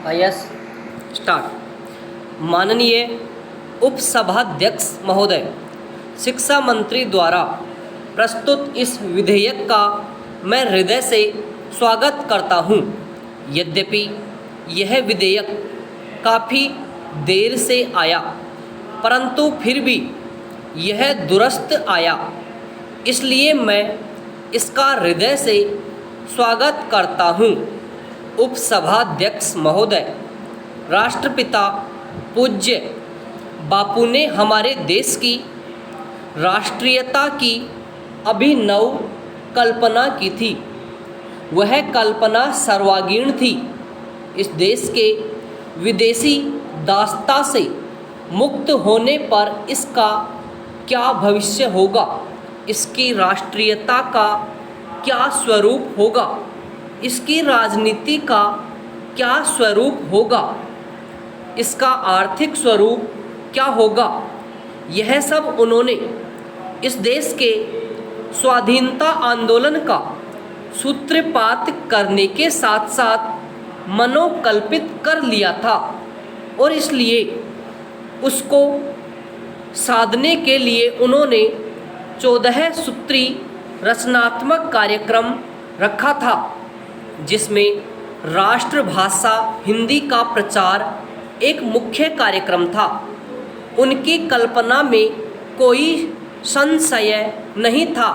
Yes start. माननीय उपसभाध्यक्ष महोदय, शिक्षा मंत्री द्वारा प्रस्तुत इस विधेयक का मैं हृदय से स्वागत करता हूं। यद्यपि यह विधेयक काफ़ी देर से आया, परंतु फिर भी यह दुरुस्त आया, इसलिए मैं इसका हृदय से स्वागत करता हूं। उपसभाध्यक्ष महोदय, राष्ट्रपिता पूज्य बापू ने हमारे देश की राष्ट्रीयता की अभिनव कल्पना की थी। वह कल्पना सर्वांगीण थी। इस देश के विदेशी दासता से मुक्त होने पर इसका क्या भविष्य होगा, इसकी राष्ट्रीयता का क्या स्वरूप होगा, इसकी राजनीति का क्या स्वरूप होगा, इसका आर्थिक स्वरूप क्या होगा, यह सब उन्होंने इस देश के स्वाधीनता आंदोलन का सूत्रपात करने के साथ साथ मनोकल्पित कर लिया था और इसलिए उसको साधने के लिए उन्होंने 14 सूत्री रचनात्मक कार्यक्रम रखा था, जिसमें राष्ट्रभाषा हिंदी का प्रचार एक मुख्य कार्यक्रम था। उनकी कल्पना में कोई संशय नहीं था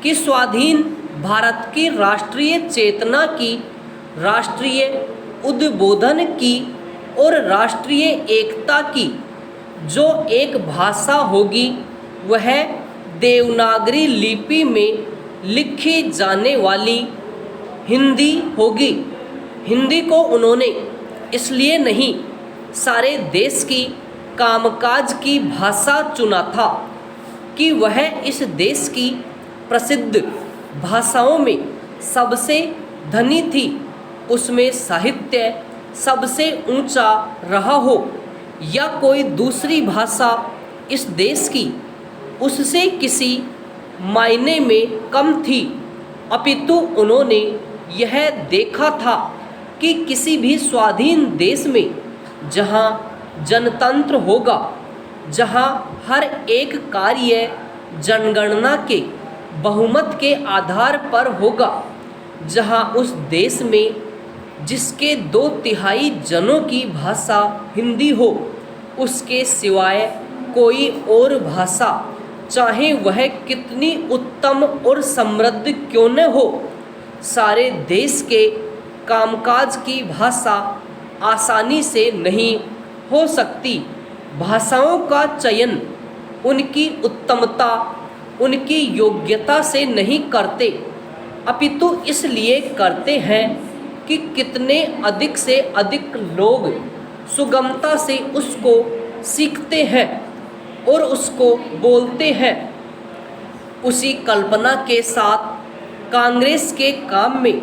कि स्वाधीन भारत की राष्ट्रीय चेतना की, राष्ट्रीय उद्बोधन की और राष्ट्रीय एकता की जो एक भाषा होगी वह देवनागरी लिपि में लिखी जाने वाली हिंदी होगी। हिंदी को उन्होंने इसलिए नहीं, सारे देश की कामकाज की भाषा चुना था कि वह इस देश की प्रसिद्ध भाषाओं में सबसे धनी थी, उसमें साहित्य सबसे ऊंचा रहा हो या कोई दूसरी भाषा इस देश की उससे किसी मायने में कम थी, अपितु उन्होंने यह देखा था कि किसी भी स्वाधीन देश में जहाँ जनतंत्र होगा, जहाँ हर एक कार्य जनगणना के बहुमत के आधार पर होगा, जहाँ उस देश में जिसके 2/3 जनों की भाषा हिंदी हो, उसके सिवाय कोई और भाषा, चाहे वह कितनी उत्तम और समृद्ध क्यों न हो, सारे देश के कामकाज की भाषा आसानी से नहीं हो सकती। भाषाओं का चयन उनकी उत्तमता, उनकी योग्यता से नहीं करते, अपितु इसलिए करते हैं कि कितने अधिक से अधिक लोग सुगमता से उसको सीखते हैं और उसको बोलते हैं। उसी कल्पना के साथ कांग्रेस के काम में